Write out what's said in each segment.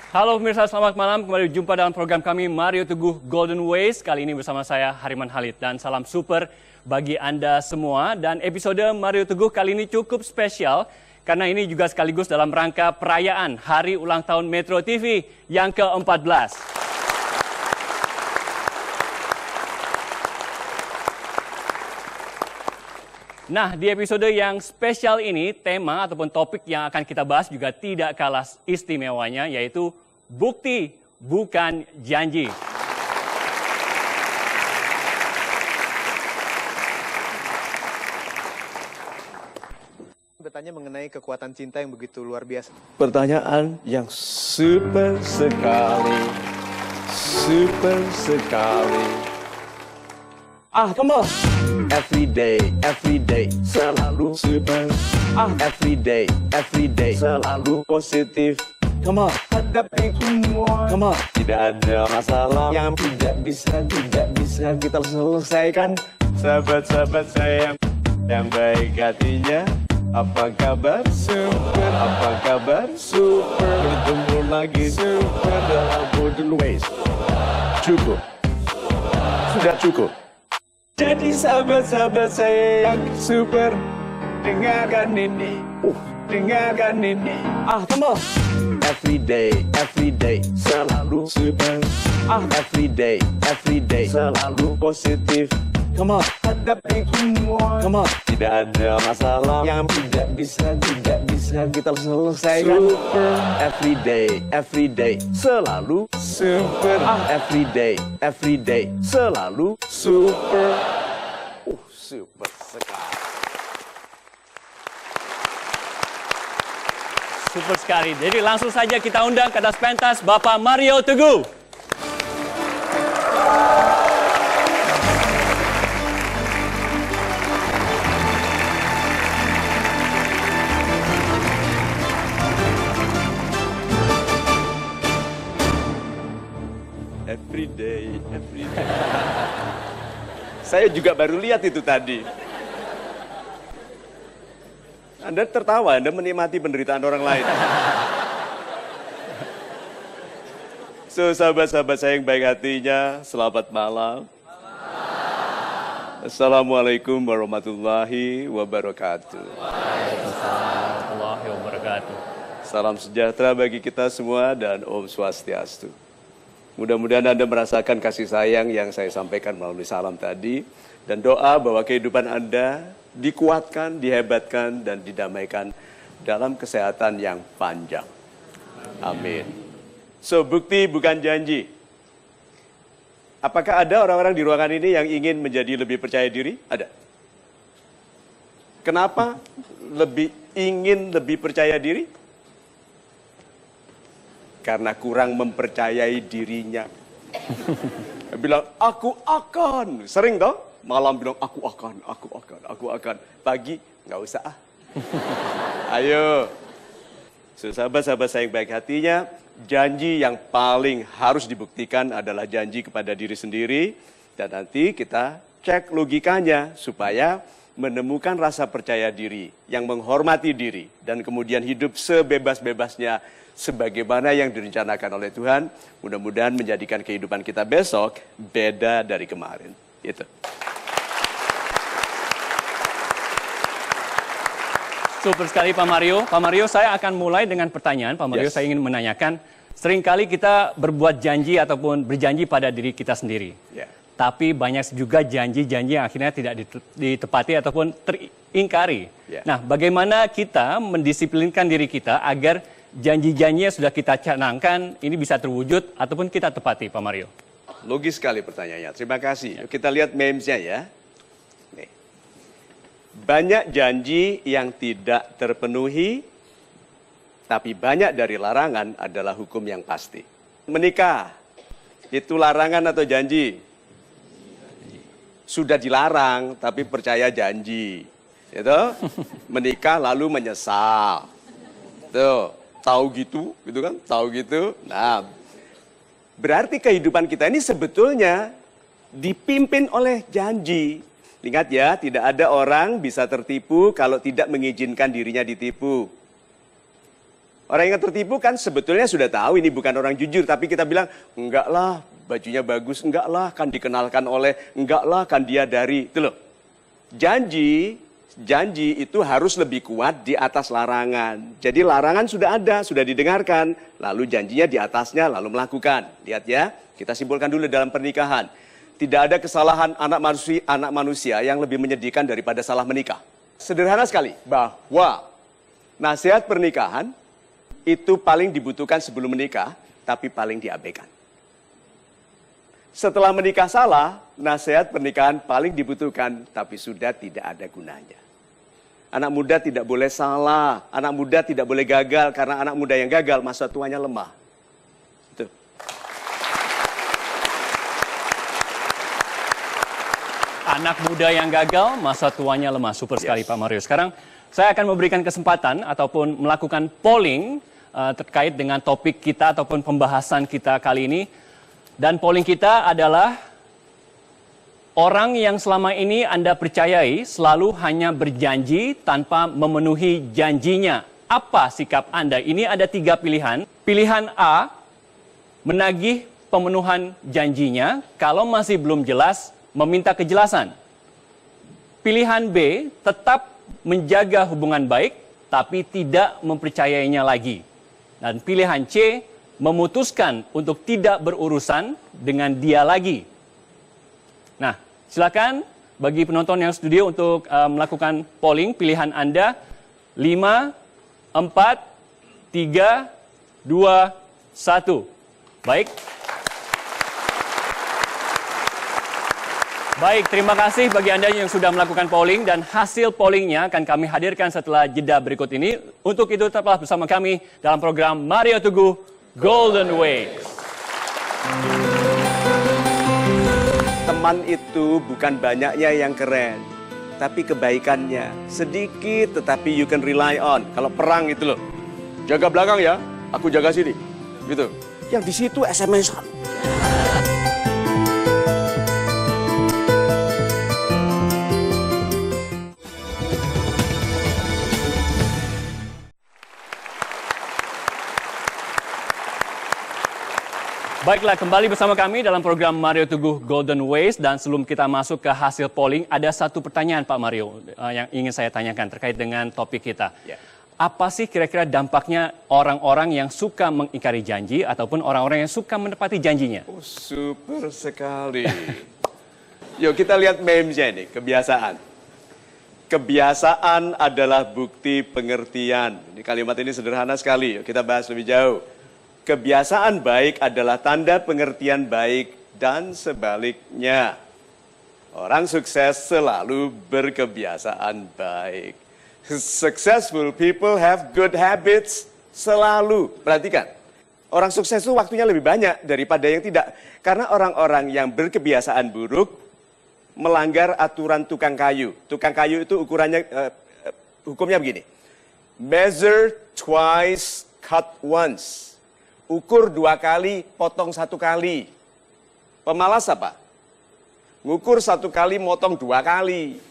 Halo pemirsa, selamat malam. Kembali berjumpa dalam program kami Mario Teguh Golden Ways. Kali ini bersama saya Hariman Halid dan salam super bagi Anda semua. Dan episode Mario Teguh kali ini cukup spesial karena ini juga sekaligus dalam rangka perayaan Hari Ulang Tahun Metro TV yang ke-14. Nah, di episode yang spesial ini, tema ataupun topik yang akan kita bahas juga tidak kalah istimewanya, yaitu bukti bukan janji. Bertanya mengenai kekuatan cinta yang begitu luar biasa. Pertanyaan yang super sekali. Super sekali. Come on. Every day, selalu super. Every day, selalu positif. Come on, hadapi semua. Come on, tidak ada masalah yang tidak bisa kita selesaikan. Sahabat-sahabat saya yang baik hatinya, apa kabar super? Apa kabar super? Bertemu lagi super dalam Golden Ways. Cukup, sudah cukup. Jadi sahabat-sahabat saya yang super, dengarkan ini, dengarkan ini. Come on. Every day, selalu super. Every day, selalu positif. Come on, hadapi semua. Come on, tidak ada masalah yang tidak bisa kita selesaikan. Super. Every day, selalu super. Every day, selalu super. Super sekali. Super sekali. Jadi langsung saja kita undang ke atas pentas Bapak Mario Teguh. Every day. Saya juga baru lihat itu tadi. Anda tertawa, Anda menikmati penderitaan orang lain. So, sahabat-sahabat saya yang baik hatinya, selamat malam. Assalamualaikum warahmatullahi wabarakatuh. Waalaikumsalam warahmatullahi wabarakatuh. Salam sejahtera bagi kita semua dan Om Swastiastu. Mudah-mudahan Anda merasakan kasih sayang yang saya sampaikan melalui salam tadi. Dan doa bahwa kehidupan Anda dikuatkan, dihebatkan, dan didamaikan dalam kesehatan yang panjang. Amin. So, bukti bukan janji. Apakah ada orang-orang di ruangan ini yang ingin menjadi lebih percaya diri? Ada. Kenapa ingin lebih percaya diri? Karena kurang mempercayai dirinya. Bilang, aku akan. Sering toh? Malam bilang, aku akan. Pagi, nggak usah ah. Ayo. Sahabat-sahabat saya yang baik hatinya, janji yang paling harus dibuktikan adalah janji kepada diri sendiri. Dan nanti kita cek logikanya supaya menemukan rasa percaya diri yang menghormati diri. Dan kemudian hidup sebebas-bebasnya sebagaimana yang direncanakan oleh Tuhan, mudah-mudahan menjadikan kehidupan kita besok beda dari kemarin. Itu. Super sekali Pak Mario. Pak Mario, saya akan mulai dengan pertanyaan. Pak Mario, saya ingin menanyakan, seringkali kita berbuat janji ataupun berjanji pada diri kita sendiri. Tapi banyak juga janji-janji yang akhirnya tidak ditepati ataupun teringkari. Nah, bagaimana kita mendisiplinkan diri kita agar janji-janji yang sudah kita canangkan ini bisa terwujud ataupun kita tepati, Pak Mario? Logis sekali pertanyaannya. Terima kasih. Kita lihat memesnya ya. Nih. Banyak janji yang tidak terpenuhi, tapi banyak dari larangan adalah hukum yang pasti. Menikah, itu larangan atau janji? Sudah dilarang, tapi percaya janji. Gitu? Menikah lalu menyesal. Tuh. Tahu gitu kan? Tahu gitu. Nah, berarti kehidupan kita ini sebetulnya dipimpin oleh janji. Ingat ya, tidak ada orang bisa tertipu kalau tidak mengizinkan dirinya ditipu. Orang yang tertipu kan sebetulnya sudah tahu ini bukan orang jujur, tapi kita bilang, enggak lah, bajunya bagus, enggak lah, kan dikenalkan oleh, enggak lah, kan dia dari. Itu loh. Janji itu harus lebih kuat di atas larangan. Jadi larangan sudah ada, sudah didengarkan. Lalu janjinya di atasnya, lalu melakukan. Lihat ya, kita simpulkan dulu dalam pernikahan. Tidak ada kesalahan anak manusia yang lebih menyedihkan daripada salah menikah. Sederhana sekali, bahwa nasihat pernikahan itu paling dibutuhkan sebelum menikah, tapi paling diabaikan. Setelah menikah salah, nasihat pernikahan paling dibutuhkan, tapi sudah tidak ada gunanya. Anak muda tidak boleh salah, anak muda tidak boleh gagal, karena anak muda yang gagal masa tuanya lemah. Itu. Anak muda yang gagal, masa tuanya lemah. Super sekali Pak Mario. Sekarang saya akan memberikan kesempatan ataupun melakukan polling terkait dengan topik kita ataupun pembahasan kita kali ini. Dan polling kita adalah, orang yang selama ini Anda percayai selalu hanya berjanji tanpa memenuhi janjinya. Apa sikap Anda? Ini ada 3 pilihan. Pilihan A, menagih pemenuhan janjinya. Kalau masih belum jelas, meminta kejelasan. Pilihan B, tetap menjaga hubungan baik, tapi tidak mempercayainya lagi. Dan pilihan C, memutuskan untuk tidak berurusan dengan dia lagi. Nah, silakan bagi penonton yang studio untuk melakukan polling pilihan Anda. 5, 4, 3, 2, 1. Baik. Baik, terima kasih bagi Anda yang sudah melakukan polling, dan hasil pollingnya akan kami hadirkan setelah jeda berikut ini. Untuk itu tetaplah bersama kami dalam program Mario Teguh Golden Ways. Teman itu bukan banyaknya yang keren, tapi kebaikannya. Sedikit tetapi you can rely on. Kalau perang itu loh, jaga belakang ya, aku jaga sini. Gitu. Yang di situ SMS-an. Baiklah, kembali bersama kami dalam program Mario Teguh Golden Ways, dan sebelum kita masuk ke hasil polling, ada satu pertanyaan Pak Mario yang ingin saya tanyakan terkait dengan topik kita. Apa sih kira-kira dampaknya orang-orang yang suka mengingkari janji ataupun orang-orang yang suka menepati janjinya? Oh, super sekali. Yuk kita lihat memesnya ini, kebiasaan. Kebiasaan adalah bukti pengertian. Ini kalimat ini sederhana sekali, yuk kita bahas lebih jauh. Kebiasaan baik adalah tanda pengertian baik dan sebaliknya. Orang sukses selalu berkebiasaan baik. Successful people have good habits selalu. Perhatikan, orang sukses itu waktunya lebih banyak daripada yang tidak. Karena orang-orang yang berkebiasaan buruk melanggar aturan tukang kayu. Tukang kayu itu ukurannya, hukumnya begini. Measure twice, cut once. Ukur 2 kali, potong 1 kali. Pemalas apa? Ngukur 1 kali, motong 2 kali.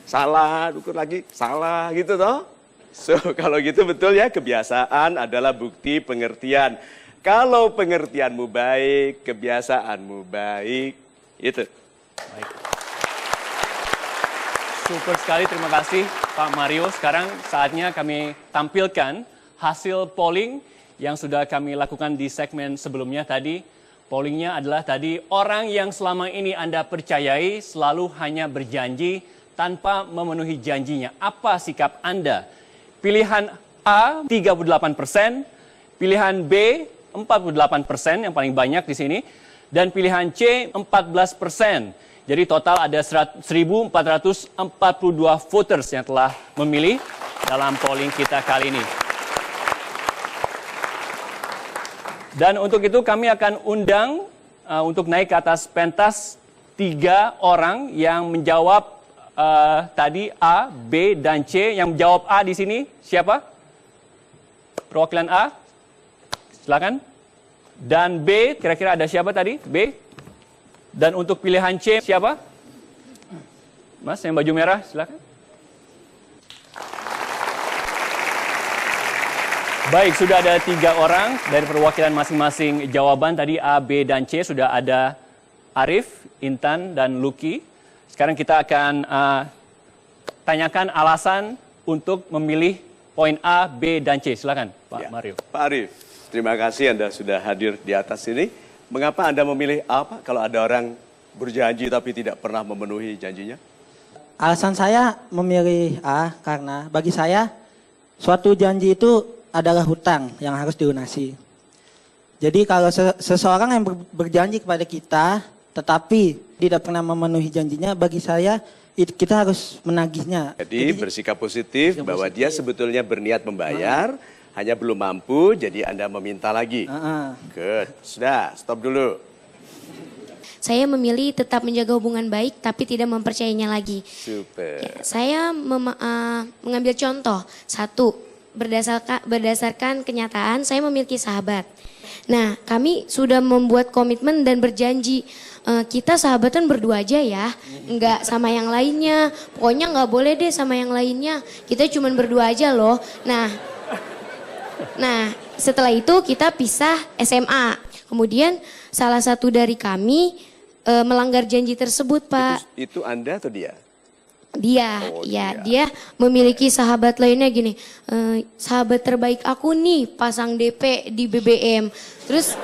Salah, ukur lagi, salah gitu toh. So, kalau gitu betul ya, kebiasaan adalah bukti pengertian. Kalau pengertianmu baik, kebiasaanmu baik, itu. Baik. Super sekali, terima kasih Pak Mario. Sekarang saatnya kami tampilkan hasil polling yang sudah kami lakukan di segmen sebelumnya tadi. Pollingnya adalah tadi, orang yang selama ini Anda percayai selalu hanya berjanji tanpa memenuhi janjinya. Apa sikap Anda? Pilihan A 38%, pilihan B 48% yang paling banyak di sini, dan pilihan C 14%. Jadi total ada 1.442 voters yang telah memilih dalam polling kita kali ini. Dan untuk itu kami akan undang untuk naik ke atas pentas 3 orang yang menjawab tadi A, B, dan C. Yang menjawab A di sini siapa? Perwakilan A, silakan. Dan B, kira-kira ada siapa tadi? B. Dan untuk pilihan C siapa? Mas yang baju merah, silakan. Baik, sudah ada 3 orang dari perwakilan masing-masing jawaban. Tadi A, B, dan C sudah ada Arif, Intan, dan Lucky. Sekarang kita akan tanyakan alasan untuk memilih poin A, B, dan C. Silakan, Pak Mario. Pak Arif, terima kasih Anda sudah hadir di atas ini. Mengapa Anda memilih A, Pak? Kalau ada orang berjanji tapi tidak pernah memenuhi janjinya? Alasan saya memilih A karena bagi saya suatu janji itu adalah hutang yang harus dilunasi. Jadi kalau seseorang yang berjanji kepada kita tetapi tidak pernah memenuhi janjinya, bagi saya kita harus menagihnya. Jadi bersikap positif bahwa dia sebetulnya berniat membayar, hanya belum mampu, jadi Anda meminta lagi. Good, sudah, stop dulu. Saya memilih tetap menjaga hubungan baik tapi tidak mempercayainya lagi. Super. Ya, saya mengambil contoh. 1, berdasarkan kenyataan saya memiliki sahabat. Nah, kami sudah membuat komitmen dan berjanji kita sahabatan berdua aja ya, nggak sama yang lainnya. Pokoknya nggak boleh deh sama yang lainnya. Kita cuma berdua aja loh. Nah, setelah itu kita pisah SMA. Kemudian salah satu dari kami melanggar janji tersebut, Pak. Itu Anda atau dia? Dia, Oh, dia memiliki sahabat lainnya gini, sahabat terbaik aku nih pasang DP di BBM. Terus,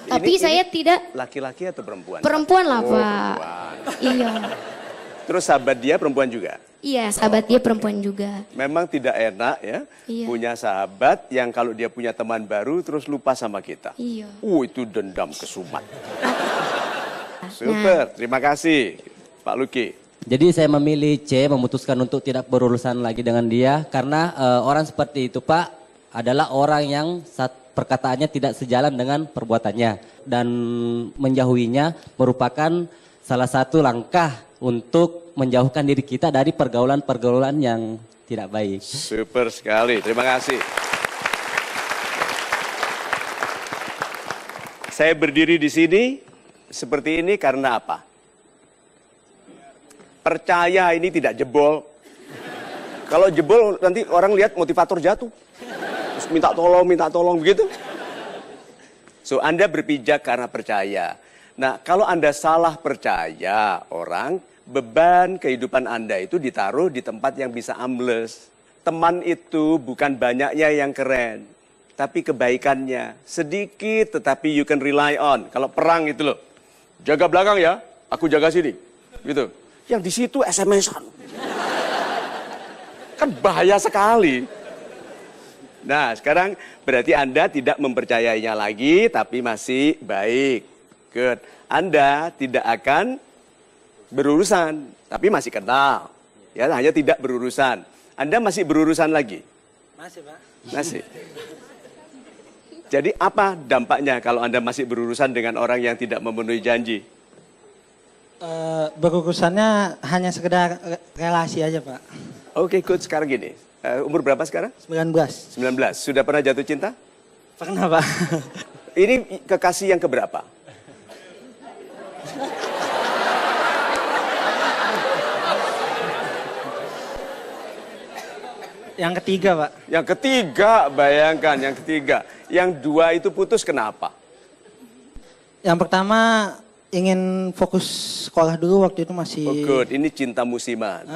tapi saya tidak. Laki-laki atau perempuan? Perempuan lah, Pak. Perempuan. Iya. Terus sahabat dia perempuan juga? Iya, sahabat dia perempuan juga. Memang tidak enak ya, Iya. punya sahabat yang kalau dia punya teman baru terus lupa sama kita. Iya. Itu dendam kesumat. Super, terima kasih Pak Lucky. Jadi saya memilih C, memutuskan untuk tidak berurusan lagi dengan dia. Karena orang seperti itu Pak adalah orang yang perkataannya tidak sejalan dengan perbuatannya. Dan menjauhinya merupakan salah satu langkah untuk menjauhkan diri kita dari pergaulan-pergaulan yang tidak baik. Super sekali, terima kasih. Saya berdiri di sini seperti ini karena apa? Percaya ini tidak jebol. Kalau jebol nanti orang lihat motivator jatuh. Terus minta tolong begitu. So Anda berpijak karena percaya. Nah kalau Anda salah percaya orang, beban kehidupan Anda itu ditaruh di tempat yang bisa ambles. Teman itu bukan banyaknya yang keren, tapi kebaikannya. Sedikit tetapi you can rely on. Kalau perang itu loh, jaga belakang ya, aku jaga sini. Gitu. Yang di situ SMS-an. Kan bahaya sekali. Nah sekarang berarti Anda tidak mempercayainya lagi, tapi masih baik. Good. Anda tidak akan berurusan, tapi masih kenal. Ya, hanya tidak berurusan. Anda masih berurusan lagi? Masih, Pak. Masih. Jadi apa dampaknya kalau Anda masih berurusan dengan orang yang tidak memenuhi janji? Berurusannya hanya sekedar relasi aja, Pak. Oke, good. Sekarang gini. Umur berapa sekarang? 19. 19. Sudah pernah jatuh cinta? Pernah, Pak. Ini kekasih yang keberapa? Yang ketiga, Pak. Yang ketiga, bayangkan yang ketiga. Yang dua itu putus kenapa? Yang pertama ingin fokus sekolah dulu, waktu itu masih... Oh good, ini cinta musiman.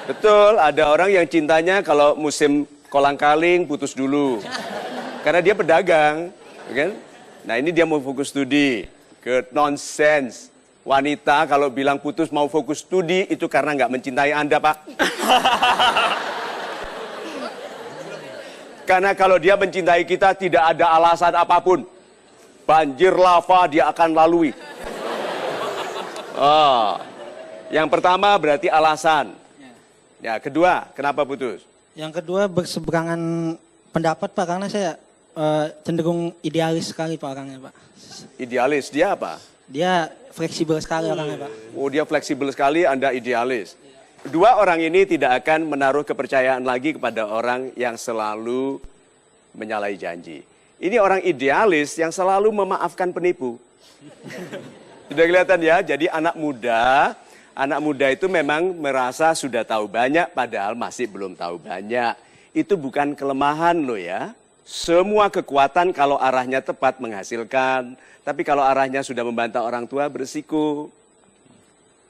Betul, ada orang yang cintanya kalau musim kolang-kaling putus dulu. Karena dia pedagang, kan? Nah ini dia mau fokus studi. Good, nonsense. Wanita kalau bilang putus mau fokus studi itu karena nggak mencintai Anda, Pak. Karena kalau dia mencintai kita tidak ada alasan apapun. Banjir lava dia akan lalui. Oh. Yang pertama berarti alasan. Ya, kedua, kenapa putus? Yang kedua berseberangan pendapat, Pak, karena saya cenderung idealis sekali, Pak, orangnya, Pak. Idealis, dia apa? Dia fleksibel sekali orangnya, Pak. Oh, dia fleksibel sekali, Anda idealis. Dua orang ini tidak akan menaruh kepercayaan lagi kepada orang yang selalu menyalahi janji. Ini orang idealis yang selalu memaafkan penipu. Sudah kelihatan ya, jadi anak muda itu memang merasa sudah tahu banyak padahal masih belum tahu banyak. Itu bukan kelemahan loh ya. Semua kekuatan kalau arahnya tepat menghasilkan, tapi kalau arahnya sudah membantah orang tua berisiko.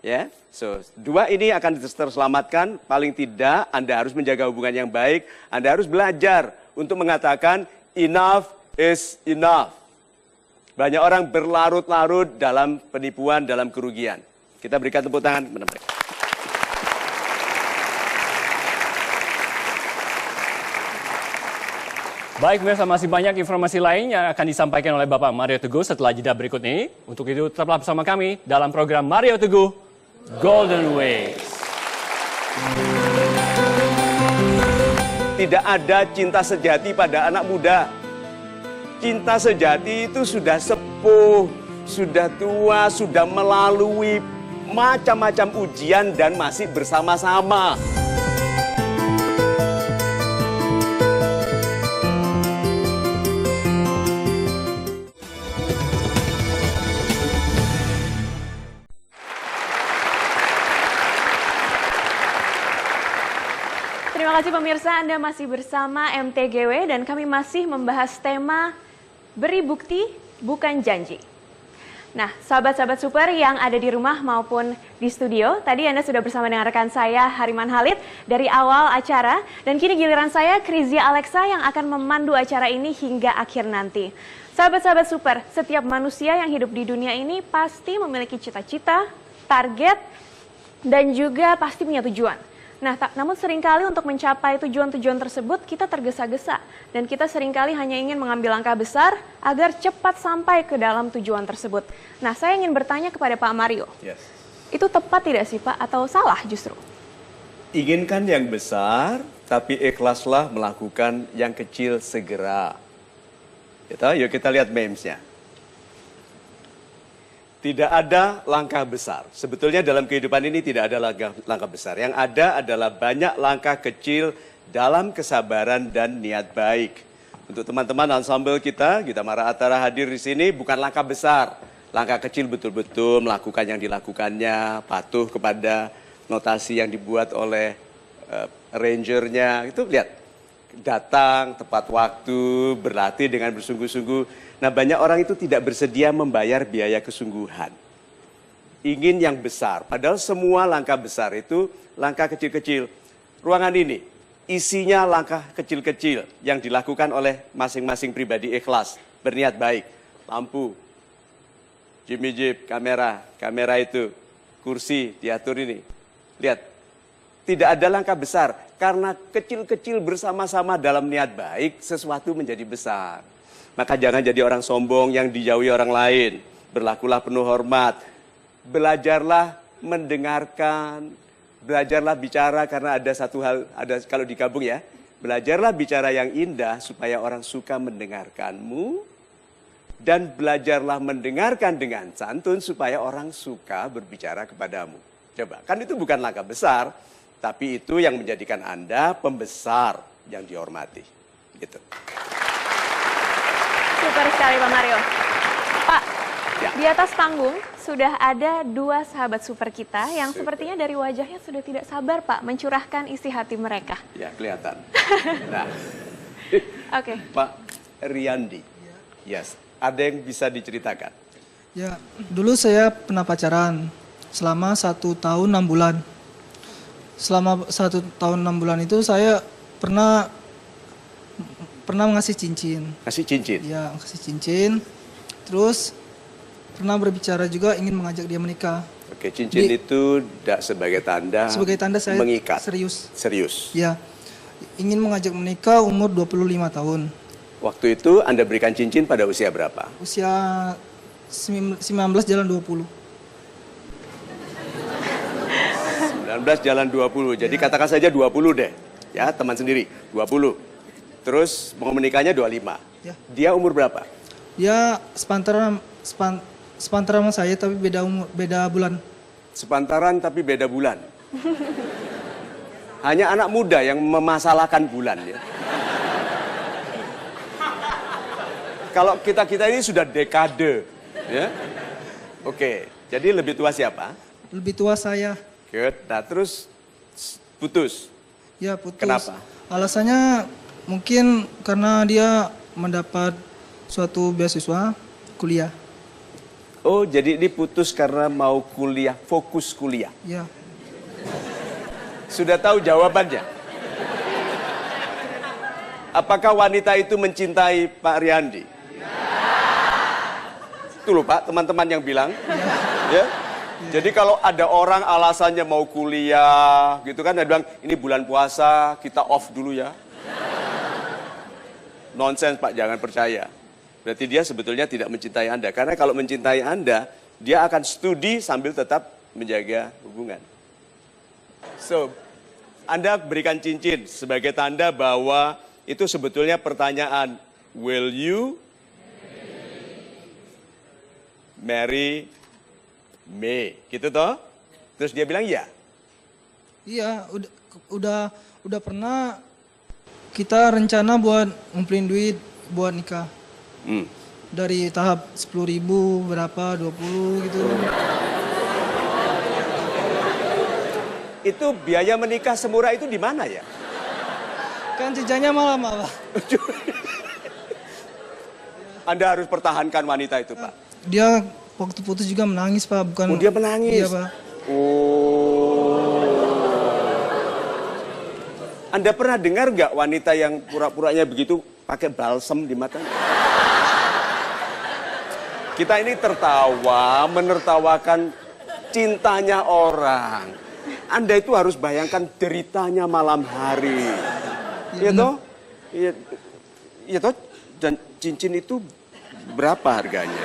Ya, so dua ini akan terselamatkan. Paling tidak Anda harus menjaga hubungan yang baik. Anda harus belajar untuk mengatakan enough is enough. Banyak orang berlarut-larut dalam penipuan, dalam kerugian. Kita berikan tepuk tangan kepada mereka. Baik, pemirsa, masih banyak informasi lain yang akan disampaikan oleh Bapak Mario Teguh setelah jeda berikut ini. Untuk itu tetaplah bersama kami dalam program Mario Teguh Golden Ways. Tidak ada cinta sejati pada anak muda. Cinta sejati itu sudah sepuh, sudah tua, sudah melalui macam-macam ujian dan masih bersama-sama. Terima kasih pemirsa, Anda masih bersama MTGW dan kami masih membahas tema Beri Bukti Bukan Janji. Nah, sahabat-sahabat super yang ada di rumah maupun di studio, tadi Anda sudah bersama dengan rekan saya Hariman Halid dari awal acara dan kini giliran saya Krizia Alexa yang akan memandu acara ini hingga akhir nanti. Sahabat-sahabat super, setiap manusia yang hidup di dunia ini pasti memiliki cita-cita, target, dan juga pasti punya tujuan. Nah, namun seringkali untuk mencapai tujuan-tujuan tersebut kita tergesa-gesa dan kita seringkali hanya ingin mengambil langkah besar agar cepat sampai ke dalam tujuan tersebut. Nah, saya ingin bertanya kepada Pak Mario, itu tepat tidak sih Pak atau salah justru? Inginkan yang besar, tapi ikhlaslah melakukan yang kecil segera. Yuk kita lihat memesnya. Tidak ada langkah besar. Sebetulnya dalam kehidupan ini tidak ada langkah besar. Yang ada adalah banyak langkah kecil dalam kesabaran dan niat baik. Untuk teman-teman ensemble kita Mara Atara hadir di sini bukan langkah besar. Langkah kecil betul-betul melakukan yang dilakukannya, patuh kepada notasi yang dibuat oleh arrangernya. Itu lihat, datang tepat waktu, berlatih dengan bersungguh-sungguh. Nah, banyak orang itu tidak bersedia membayar biaya kesungguhan. Ingin yang besar, padahal semua langkah besar itu langkah kecil-kecil. Ruangan ini isinya langkah kecil-kecil yang dilakukan oleh masing-masing pribadi ikhlas, berniat baik. Lampu, Jimmy Jeep, kamera itu, kursi diatur ini. Lihat, tidak ada langkah besar karena kecil-kecil bersama-sama dalam niat baik sesuatu menjadi besar. Maka jangan jadi orang sombong yang dijauhi orang lain. berlakulah penuh hormat, belajarlah mendengarkan, belajarlah bicara karena ada satu hal, ada kalau digabung ya, belajarlah bicara yang indah supaya orang suka mendengarkanmu, dan belajarlah mendengarkan dengan santun supaya orang suka berbicara kepadamu. Coba, kan itu bukan langkah besar, tapi itu yang menjadikan Anda pembesar yang dihormati. Gitu. Super sekali Pak Mario. Pak, Ya. di atas panggung sudah ada dua sahabat super kita yang sepertinya dari wajahnya sudah tidak sabar Pak mencurahkan isi hati mereka. Ya, kelihatan. Nah, Oke. Pak Riyandi, yes, ada yang bisa diceritakan? Ya, dulu saya pernah pacaran selama 1 tahun 6 bulan. Selama 1 tahun 6 bulan itu saya pernah ngasih cincin. Kasih cincin? Ya, ngasih cincin. Terus pernah berbicara juga ingin mengajak dia menikah. Oke, cincin itu sebagai tanda saya mengikat. serius. Serius. Ya, ingin mengajak menikah umur 25 tahun. Waktu itu Anda berikan cincin pada usia berapa? Usia 19 jalan 20. 19 jalan 20. Jadi katakan saja 20 deh. Ya, teman sendiri, 20. Terus mau menikahnya 25. Ya. Dia umur berapa? Dia sepantaran sama saya tapi beda bulan. Sepantaran tapi beda bulan. Hanya anak muda yang memasalahkan bulan ya. Kalau kita ini sudah dekade, ya. Oke, jadi lebih tua siapa? Lebih tua saya. Good. Nah, terus putus. Ya, putus. Kenapa? Alasannya mungkin karena dia mendapat suatu beasiswa kuliah. Oh, jadi ini putus karena mau kuliah, fokus kuliah. Ya. Sudah tahu jawabannya? Apakah wanita itu mencintai Pak Riyandi? Itu loh Pak, teman-teman yang bilang. Ya. Jadi kalau ada orang alasannya mau kuliah, gitu kan, dia bilang ini bulan puasa, kita off dulu ya. Nonsens Pak, jangan percaya. Berarti dia sebetulnya tidak mencintai Anda. Karena kalau mencintai Anda, dia akan studi sambil tetap menjaga hubungan. So, Anda berikan cincin sebagai tanda bahwa itu sebetulnya pertanyaan, will you marry me? Gitu toh? Terus dia bilang ya. Iya, udah pernah kita rencana buat ngumpulin duit buat nikah. Dari tahap 10.000 berapa 20 gitu. Itu biaya menikah semurah itu di mana ya? Kan jenjangnya malam apa? Anda harus pertahankan wanita itu Pak. Dia waktu putus juga menangis Pak, bukan? Oh, dia menangis. Iya Pak. Oh. Anda pernah dengar nggak wanita yang pura-puranya begitu pakai balsam di mata? Kita ini tertawa, menertawakan cintanya orang. Anda itu harus bayangkan deritanya malam hari. Iya toh? Iya toh? Dan cincin itu berapa harganya?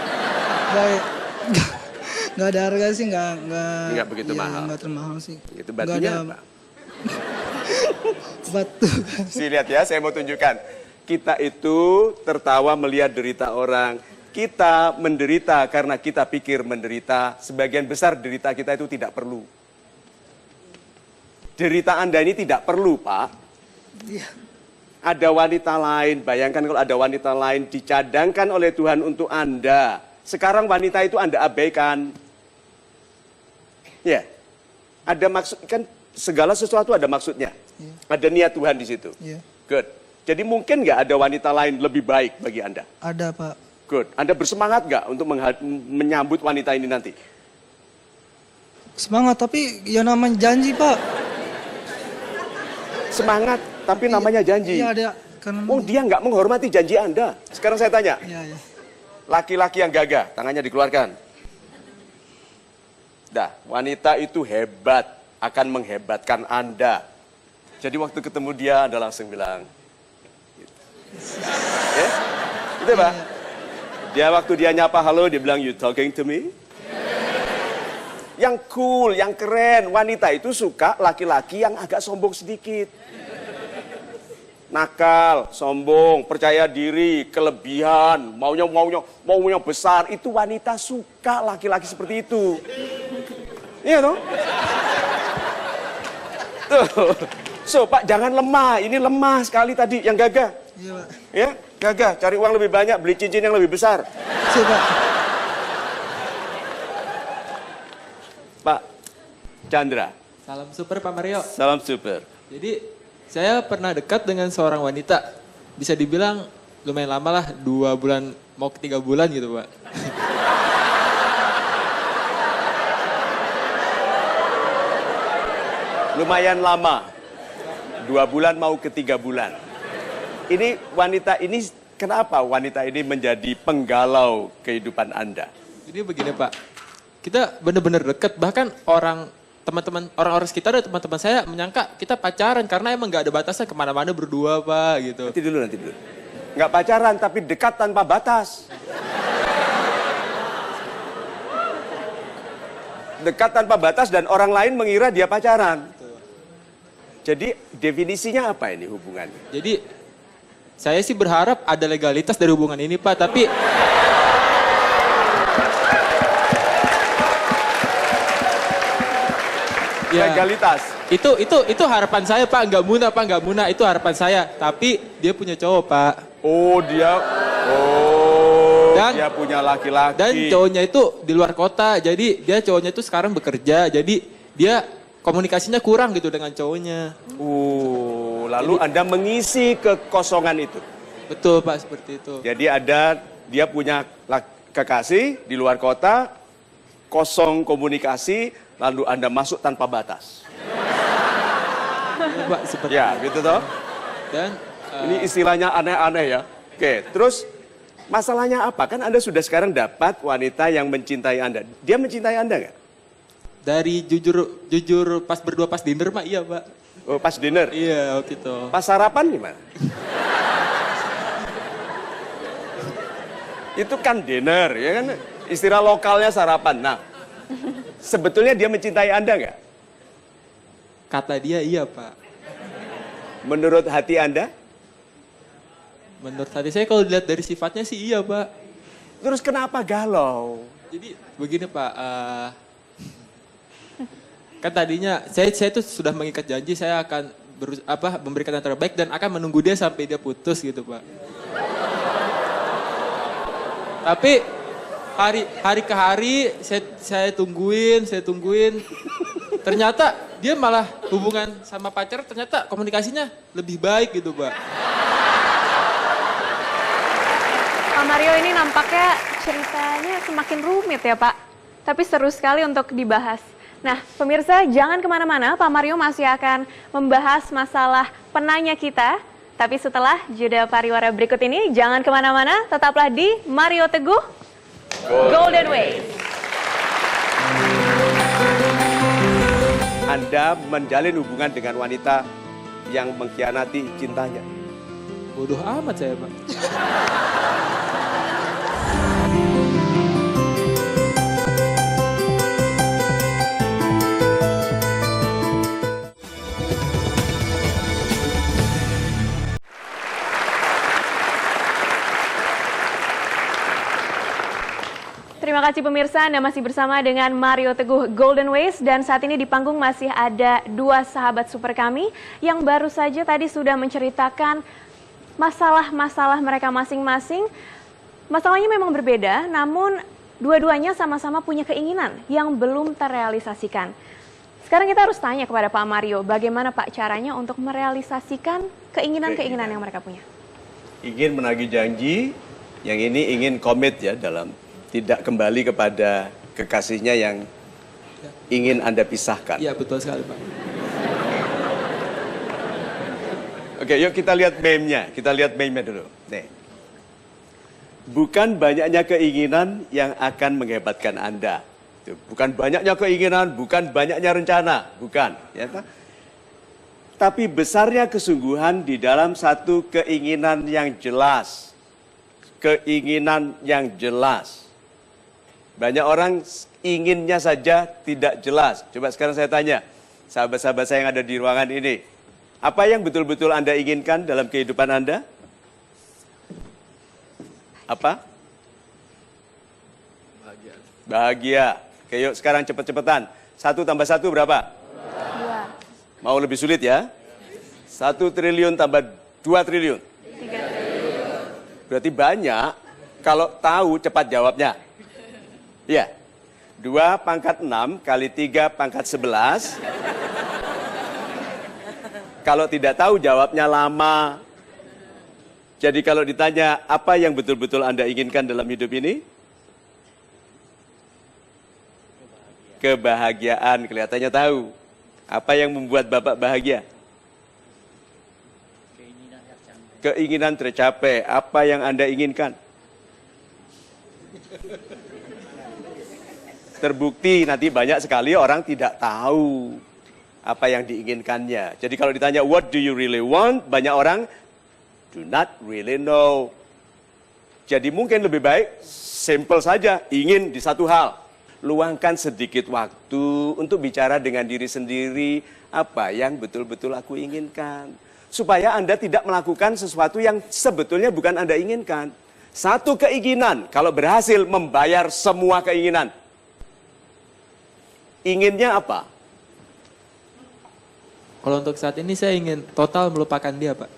Nggak ada harga sih, nggak begitu mahal. Nggak termahal sih. Itu batunya apa? Batu. Si lihat ya, saya mau tunjukkan. Kita itu tertawa melihat derita orang. Kita menderita karena kita pikir menderita. Sebagian besar derita kita itu tidak perlu. Derita Anda ini tidak perlu, Pak. Iya. Ada wanita lain, bayangkan kalau ada wanita lain dicadangkan oleh Tuhan untuk Anda. Sekarang wanita itu Anda abaikan. Ya, ada maksud, kan segala sesuatu ada maksudnya. Iya. Ada niat Tuhan di situ. Iya. Good. Jadi mungkin nggak ada wanita lain lebih baik bagi Anda? Ada Pak. Good. Anda bersemangat nggak untuk menyambut wanita ini nanti? Semangat, tapi ya namanya janji Pak. Semangat, tapi namanya janji. Iya ada. Karena Oh, dia nggak menghormati janji Anda. Sekarang saya tanya, Iya. laki-laki yang gagah, tangannya dikeluarkan. Dah, wanita itu hebat, akan menghebatkan Anda. Jadi waktu ketemu dia, Anda langsung bilang, gitu. Ya? Itu Pak. Waktu dia nyapa halo, dia bilang, you talking to me? Yang cool, yang keren, wanita itu suka laki-laki yang agak sombong sedikit. Nakal, sombong, percaya diri, kelebihan, maunya besar, itu wanita suka laki-laki seperti itu. Iya toh? Tuh. So, Pak, jangan lemah. Ini lemah sekali tadi yang gagah. Iya, Pak. Ya, gagah, cari uang lebih banyak, beli cincin yang lebih besar. Siap, Pak. Pak Chandra. Salam super Pak Mario. Salam super. Jadi saya pernah dekat dengan seorang wanita. Bisa dibilang lumayan lama lah, 2 bulan mau ke 3 bulan gitu Pak. Lumayan lama. 2 bulan mau ke 3 bulan. Ini wanita ini, kenapa wanita ini menjadi penggalau kehidupan Anda? Jadi begini Pak, kita benar-benar dekat. Bahkan orang-orang sekitar dan teman-teman saya menyangka kita pacaran karena emang nggak ada batasnya kemana-mana berdua Pak gitu. Nanti dulu. Nggak pacaran tapi dekat tanpa batas. Dekat tanpa batas dan orang lain mengira dia pacaran. Jadi definisinya apa ini hubungannya? Jadi saya sih berharap ada legalitas dari hubungan ini Pak, tapi ya, legalitas. Itu harapan saya Pak, nggak muna itu harapan saya. Tapi dia punya cowok Pak. Dia punya laki-laki. Dan cowoknya itu di luar kota, jadi dia cowoknya itu sekarang bekerja, jadi dia komunikasinya kurang gitu dengan cowoknya. Lalu Anda mengisi kekosongan itu. Betul Pak, seperti itu. Jadi dia punya kekasih di luar kota, kosong komunikasi, lalu Anda masuk tanpa batas. Ya, Pak, seperti Ya, gitu toh. Dan ini istilahnya aneh-aneh ya. Oke, terus masalahnya apa? Kan Anda sudah sekarang dapat wanita yang mencintai Anda. Dia mencintai Anda nggak? dari jujur pas berdua pas dinner Pak, iya Pak. Oh, pas dinner? Iya, waktu itu. Pas sarapan gimana? Itu kan dinner, ya kan? Istilah lokalnya sarapan. Nah, sebetulnya dia mencintai Anda nggak? Kata dia iya Pak. Menurut hati Anda? Menurut hati saya kalau dilihat dari sifatnya sih iya Pak. Terus kenapa galau? Jadi begini Pak, kan tadinya saya tuh sudah mengikat janji saya akan memberikan yang terbaik dan akan menunggu dia sampai dia putus gitu Pak. Tapi hari ke hari saya tungguin. Ternyata dia malah hubungan sama pacar ternyata komunikasinya lebih baik gitu Pak. Pak Mario, ini nampaknya ceritanya semakin rumit ya Pak. Tapi seru sekali untuk dibahas. Nah pemirsa jangan kemana-mana, Pak Mario masih akan membahas masalah penanya kita. Tapi setelah jeda pariwara berikut ini, jangan kemana-mana, tetaplah di Mario Teguh Golden Ways. Anda menjalin hubungan dengan wanita yang mengkhianati cintanya. Bodoh amat saya Pak. Terima kasih pemirsa, Anda masih bersama dengan Mario Teguh Golden Ways dan saat ini di panggung masih ada dua sahabat super kami yang baru saja tadi sudah menceritakan masalah-masalah mereka masing-masing. Masalahnya memang berbeda, namun dua-duanya sama-sama punya keinginan yang belum terrealisasikan. Sekarang kita harus tanya kepada Pak Mario, bagaimana Pak caranya untuk merealisasikan keinginan-keinginan yang mereka punya? Ingin menagih janji, yang ini ingin komit ya dalam tidak kembali kepada kekasihnya yang ingin Anda pisahkan. Iya betul sekali Pak. Oke, yuk kita lihat meme-nya. Kita lihat meme-nya dulu. Nih. Bukan banyaknya keinginan yang akan menghebatkan Anda. Bukan banyaknya keinginan, bukan banyaknya rencana. Bukan. Ya, tapi besarnya kesungguhan di dalam satu keinginan yang jelas. keinginan yang jelas. Banyak orang inginnya saja tidak jelas. Coba sekarang saya tanya, sahabat-sahabat saya yang ada di ruangan ini, apa yang betul-betul Anda inginkan dalam kehidupan Anda? Apa? Bahagia. Oke, yuk sekarang cepet-cepetan. 1 tambah 1 berapa? 2. Mau lebih sulit ya? 1 triliun tambah 2 triliun. 3 triliun. Berarti banyak. Kalau tahu cepat jawabnya. Iya. 2 pangkat 6 kali 3 pangkat 11. Kalau tidak tahu jawabnya lama. Jadi kalau ditanya apa yang betul-betul Anda inginkan dalam hidup ini? Kebahagiaan, kelihatannya tahu. Apa yang membuat Bapak bahagia? Keinginan tercapai. Apa yang Anda inginkan? Terbukti nanti banyak sekali orang tidak tahu apa yang diinginkannya. Jadi kalau ditanya what do you really want? Banyak orang do not really know. Jadi mungkin lebih baik simple saja, ingin di satu hal. Luangkan sedikit waktu untuk bicara dengan diri sendiri apa yang betul-betul aku inginkan. Supaya Anda tidak melakukan sesuatu yang sebetulnya bukan Anda inginkan. Satu keinginan, kalau berhasil membayar semua keinginan. Inginnya apa? Kalau untuk saat ini saya ingin total melupakan dia, Pak.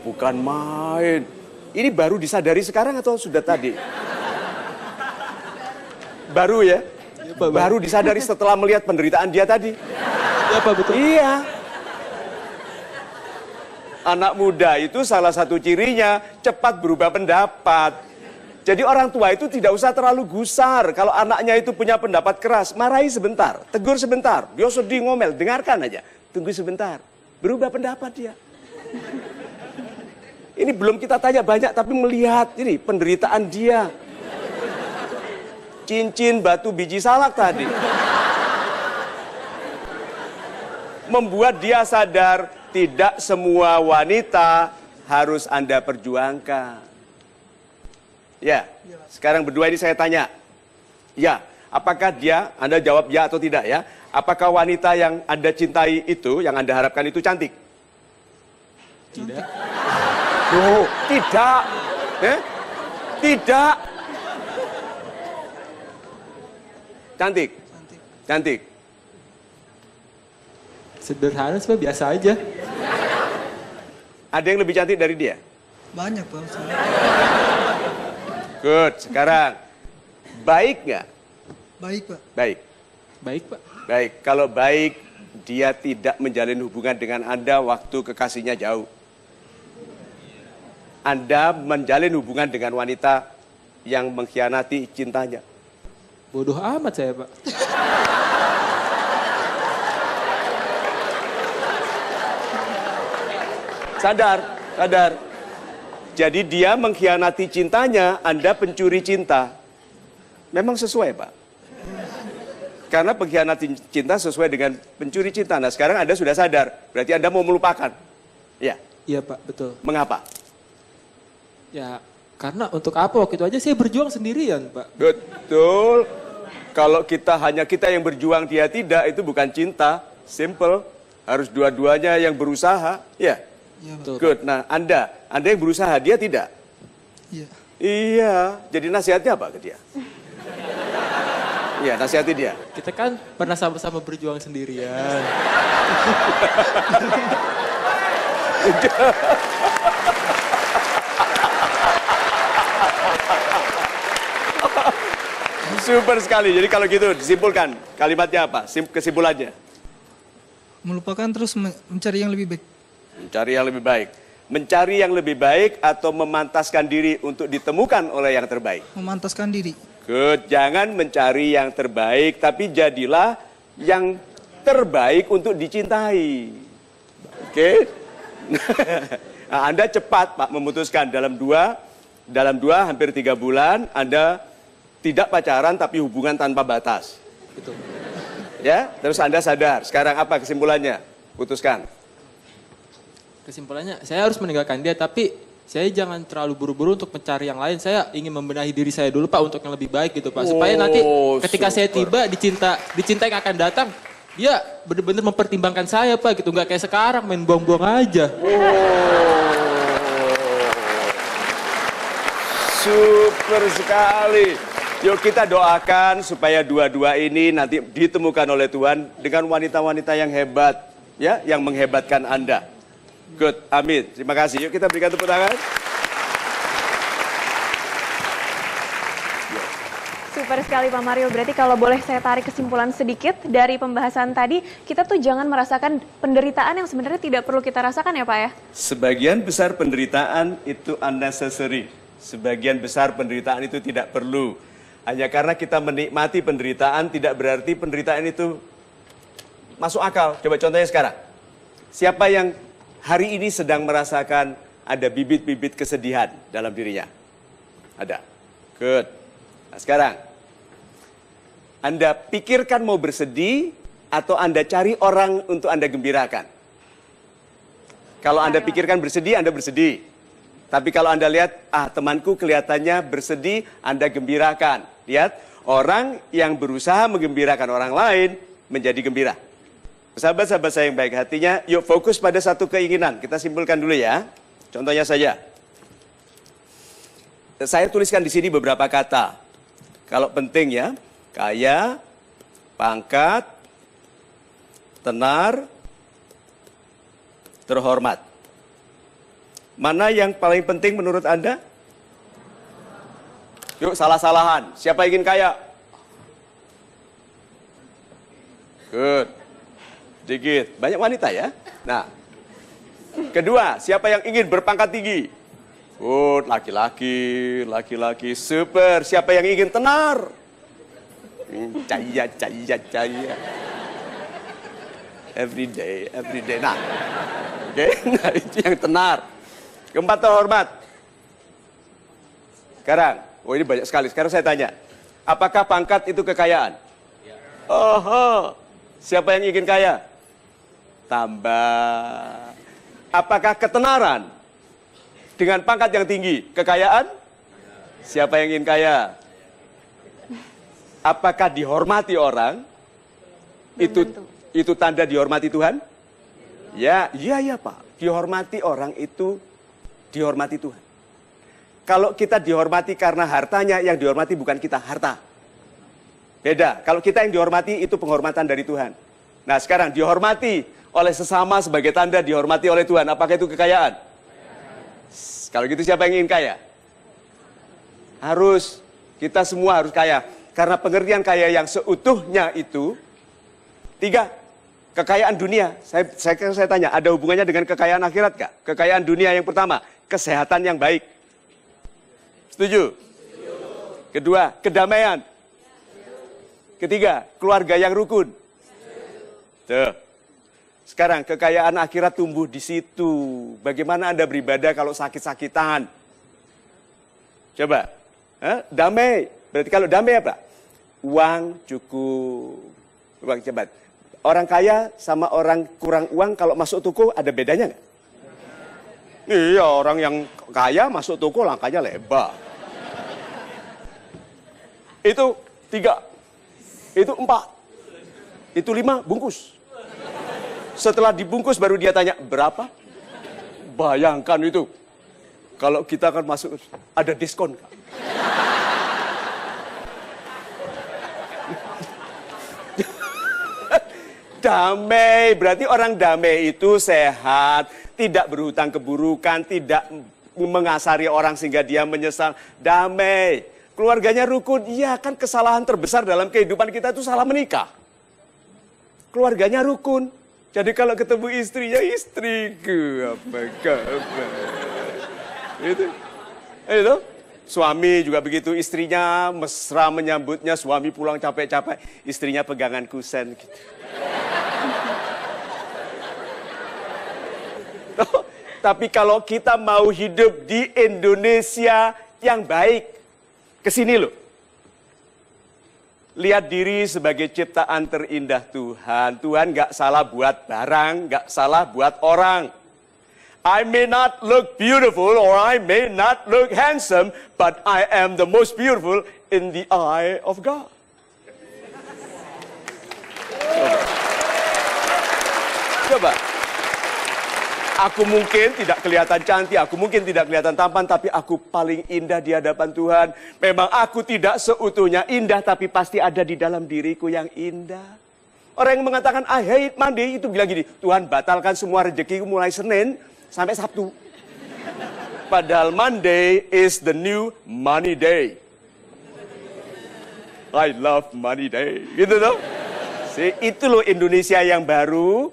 Bukan main. Ini baru disadari sekarang atau sudah tadi? Baru ya? Pak, baru disadari setelah melihat penderitaan dia tadi. Iya, Pak, betul. Iya. Anak muda itu salah satu cirinya cepat berubah pendapat. Jadi orang tua itu tidak usah terlalu gusar. Kalau anaknya itu punya pendapat keras, marahi sebentar, tegur sebentar. Dia sedih ngomel, dengarkan aja. Tunggu sebentar, berubah pendapat dia. Ini belum kita tanya banyak, tapi melihat ini penderitaan dia. Cincin, batu, biji salak tadi. Membuat dia sadar, tidak semua wanita harus Anda perjuangkan. Ya, sekarang berdua ini saya tanya. Ya, apakah dia, Anda jawab ya atau tidak ya. Apakah wanita yang Anda cintai itu, yang Anda harapkan itu cantik? Tidak. Oh, tidak. Tidak. Cantik? Cantik. Sederhana, sebenarnya biasa aja. Ada yang lebih cantik dari dia? Banyak, Pak. Good, sekarang. Baik nggak? Baik, Pak. Baik. Baik, Pak. Baik, kalau baik, dia tidak menjalin hubungan dengan Anda waktu kekasihnya jauh. Anda menjalin hubungan dengan wanita yang mengkhianati cintanya. Bodoh amat saya, Pak. Sadar, sadar. Jadi dia mengkhianati cintanya, Anda pencuri cinta. Memang sesuai, Pak. Karena pengkhianati cinta sesuai dengan pencuri cinta. Nah sekarang Anda sudah sadar, berarti Anda mau melupakan. Ya. Iya, Pak, betul. Mengapa? Ya, karena untuk apa waktu itu aja saya berjuang sendirian, Pak. Betul. Kalau kita yang berjuang, dia tidak, itu bukan cinta. Simple. Harus dua-duanya yang berusaha. Ya. Iya, Pak. Betul. Good. Nah, Anda yang berusaha, dia tidak. Iya. Iya. Jadi nasihatnya apa ke dia? Iya, nasihati dia. Kita kan pernah sama-sama berjuang sendirian. Super sekali. Jadi kalau gitu disimpulkan kalimatnya apa? Kesimpulannya. Melupakan terus mencari yang lebih baik. Mencari yang lebih baik. Mencari yang lebih baik atau memantaskan diri untuk ditemukan oleh yang terbaik. Memantaskan diri. Good. Jangan mencari yang terbaik, tapi jadilah yang terbaik untuk dicintai. Oke? Nah, Anda cepat, Pak, memutuskan dalam dua hampir 3 bulan, Anda tidak pacaran tapi hubungan tanpa batas. Betul. Ya, terus Anda sadar. Sekarang apa kesimpulannya? Putuskan. Kesimpulannya, saya harus meninggalkan dia, tapi saya jangan terlalu buru-buru untuk mencari yang lain. Saya ingin membenahi diri saya dulu Pak untuk yang lebih baik gitu Pak. Supaya nanti ketika saya tiba di cinta yang akan datang, dia benar-benar mempertimbangkan saya Pak gitu. Nggak kayak sekarang main buang-buang aja. Super sekali. Yuk kita doakan supaya dua-dua ini nanti ditemukan oleh Tuhan dengan wanita-wanita yang hebat, ya, yang menghebatkan Anda. Good, amin. Terima kasih. Yuk kita berikan tepuk tangan. Super sekali Pak Mario. Berarti kalau boleh saya tarik kesimpulan sedikit dari pembahasan tadi, kita tuh jangan merasakan penderitaan yang sebenarnya tidak perlu kita rasakan ya Pak ya? Sebagian besar penderitaan itu unnecessary. Sebagian besar penderitaan itu tidak perlu. Hanya karena kita menikmati penderitaan tidak berarti penderitaan itu masuk akal. Coba contohnya sekarang. Siapa yang hari ini sedang merasakan ada bibit-bibit kesedihan dalam dirinya? Ada. Good. Nah sekarang, Anda pikirkan mau bersedih atau Anda cari orang untuk Anda gembirakan? Kalau Anda pikirkan bersedih, Anda bersedih. Tapi kalau Anda lihat, temanku kelihatannya bersedih, Anda gembirakan. Lihat, orang yang berusaha menggembirakan orang lain menjadi gembira. Sahabat-sahabat saya yang baik hatinya, yuk fokus pada satu keinginan. Kita simpulkan dulu ya. Contohnya saja. Saya tuliskan di sini beberapa kata. Kalau penting ya, kaya, pangkat, tenar, terhormat. Mana yang paling penting menurut Anda? Yuk salah-salahan. Siapa ingin kaya? Good. Sedikit. Banyak wanita ya. Nah. Kedua, siapa yang ingin berpangkat tinggi? Good. Laki-laki. Laki-laki. Super. Siapa yang ingin tenar? Caya. Every day. Nah. Oke. Nah itu yang tenar. Keempat, terhormat. Sekarang, ini banyak sekali. Sekarang saya tanya, apakah pangkat itu kekayaan? Oh, siapa yang ingin kaya? Tambah. Apakah ketenaran? Dengan pangkat yang tinggi, kekayaan? Siapa yang ingin kaya? Apakah dihormati orang? Itu tanda dihormati Tuhan? Ya Pak. Dihormati orang itu dihormati Tuhan. Kalau kita dihormati karena hartanya, yang dihormati bukan kita, harta. Beda. Kalau kita yang dihormati, itu penghormatan dari Tuhan. Nah sekarang, dihormati oleh sesama sebagai tanda dihormati oleh Tuhan. Apakah itu kekayaan? Kalau gitu siapa yang ingin kaya? Harus. Kita semua harus kaya. Karena pengertian kaya yang seutuhnya itu, 3, kekayaan dunia. Saya tanya, ada hubungannya dengan kekayaan akhirat gak? Kekayaan dunia yang pertama, kesehatan yang baik. Setuju? Kedua, kedamaian. Ketiga, keluarga yang rukun. Tuh. Sekarang kekayaan akhirat tumbuh di situ. Bagaimana Anda beribadah kalau sakit-sakitan? Coba. Damai. Berarti kalau damai apa? Uang cukup. Uang cepat. Orang kaya sama orang kurang uang kalau masuk toko ada bedanya nggak? Iya, orang yang kaya masuk toko langkahnya lebar. Itu 3. Itu 4. Itu 5 bungkus. Setelah dibungkus baru dia tanya, berapa? Bayangkan itu. Kalau kita akan masuk, ada diskon. Damai, berarti orang damai itu sehat, tidak berhutang keburukan, tidak mengasari orang sehingga dia menyesal. Damai, keluarganya rukun. Iya kan kesalahan terbesar dalam kehidupan kita itu salah menikah. Keluarganya rukun. Jadi kalau ketemu istrinya, istriku apa kabar. Itu. Suami juga begitu, istrinya mesra menyambutnya, suami pulang capek-capek, istrinya pegangan kusen gitu. Tapi kalau kita mau hidup di Indonesia yang baik, kesini loh. Lihat diri sebagai ciptaan terindah Tuhan. Tuhan gak salah buat barang, gak salah buat orang. I may not look beautiful or I may not look handsome, but I am the most beautiful in the eye of God. Coba. Aku mungkin tidak kelihatan cantik, aku mungkin tidak kelihatan tampan, tapi aku paling indah di hadapan Tuhan. Memang aku tidak seutuhnya indah, tapi pasti ada di dalam diriku yang indah. Orang yang mengatakan, I hate Monday, itu bilang gini, Tuhan batalkan semua rezekiku mulai Senin sampai Sabtu. Padahal Monday is the new money day. I love money day. Gitu loh. Itu loh Indonesia yang baru.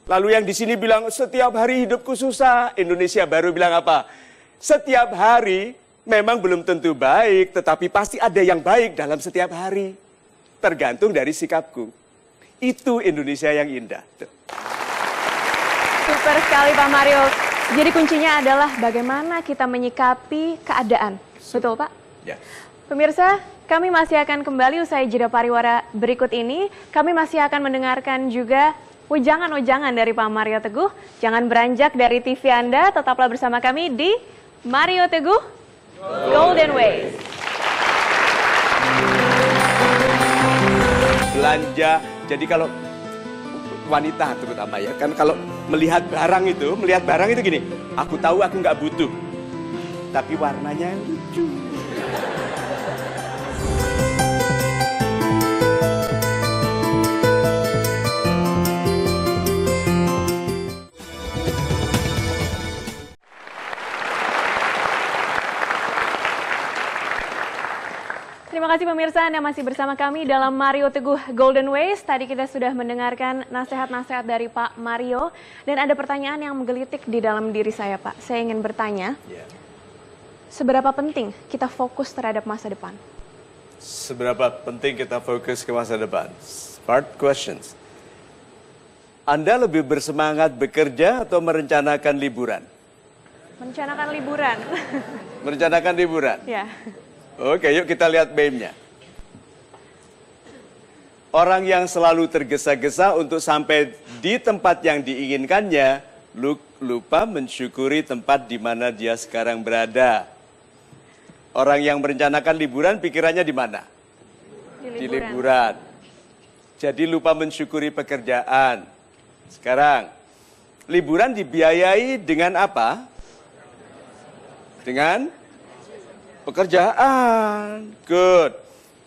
Lalu yang di sini bilang, setiap hari hidupku susah. Indonesia baru bilang apa? Setiap hari memang belum tentu baik, tetapi pasti ada yang baik dalam setiap hari. Tergantung dari sikapku. Itu Indonesia yang indah. Tuh. Super sekali Pak Mario. Jadi kuncinya adalah bagaimana kita menyikapi keadaan. Betul Pak? Ya. Pemirsa, kami masih akan kembali usai jeda pariwara berikut ini. Kami masih akan mendengarkan juga ujangan-ujangan dari Pak Mario Teguh. Jangan beranjak dari TV Anda, tetaplah bersama kami di Mario Teguh Golden Ways. Belanja, jadi kalau wanita terutama ya, kan kalau melihat barang itu gini, aku tahu aku nggak butuh, tapi warnanya lucu. Terima kasih pemirsa, Anda masih bersama kami dalam Mario Teguh Golden Ways. Tadi kita sudah mendengarkan nasihat-nasihat dari Pak Mario. Dan ada pertanyaan yang menggelitik di dalam diri saya, Pak. Saya ingin bertanya, seberapa penting kita fokus terhadap masa depan? Seberapa penting kita fokus ke masa depan? Smart questions. Anda lebih bersemangat bekerja atau merencanakan liburan? Merencanakan liburan. Merencanakan liburan? Ya. Oke, yuk kita lihat meme-nya. Orang yang selalu tergesa-gesa untuk sampai di tempat yang diinginkannya, lupa mensyukuri tempat di mana dia sekarang berada. Orang yang merencanakan liburan, pikirannya di mana? Di liburan. Jadi lupa mensyukuri pekerjaan. Sekarang, liburan dibiayai dengan apa? Dengan pekerjaan. Good.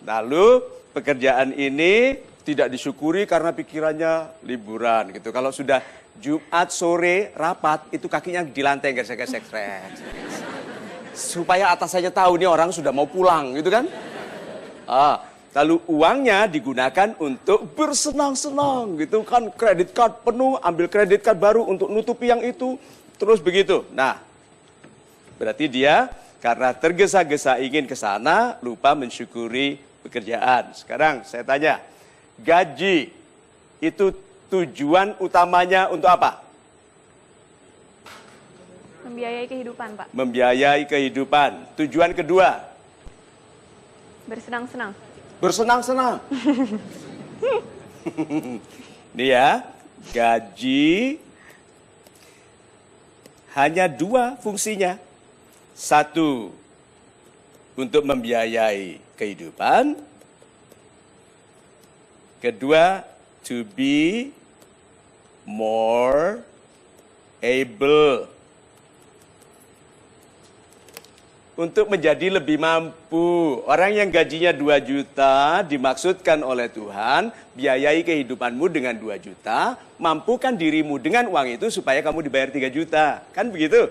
Lalu pekerjaan ini tidak disyukuri karena pikirannya liburan gitu. Kalau sudah Jumat sore rapat, itu kakinya di lantai gesek-gesek. Supaya atasannya tahu nih orang sudah mau pulang gitu kan. Lalu uangnya digunakan untuk bersenang-senang gitu kan. Kredit card penuh, ambil kredit card baru untuk nutupi yang itu. Terus begitu. Nah, berarti dia karena tergesa-gesa ingin ke sana, lupa mensyukuri pekerjaan. Sekarang saya tanya, gaji itu tujuan utamanya untuk apa? Membiayai kehidupan, Pak. Membiayai kehidupan. Tujuan kedua? Bersenang-senang. Bersenang-senang. Ini ya, gaji hanya dua fungsinya. Satu, untuk membiayai kehidupan. Kedua, to be more able. Untuk menjadi lebih mampu. Orang yang gajinya 2 juta dimaksudkan oleh Tuhan, biayai kehidupanmu dengan 2 juta, mampukan dirimu dengan uang itu supaya kamu dibayar 3 juta. Kan begitu?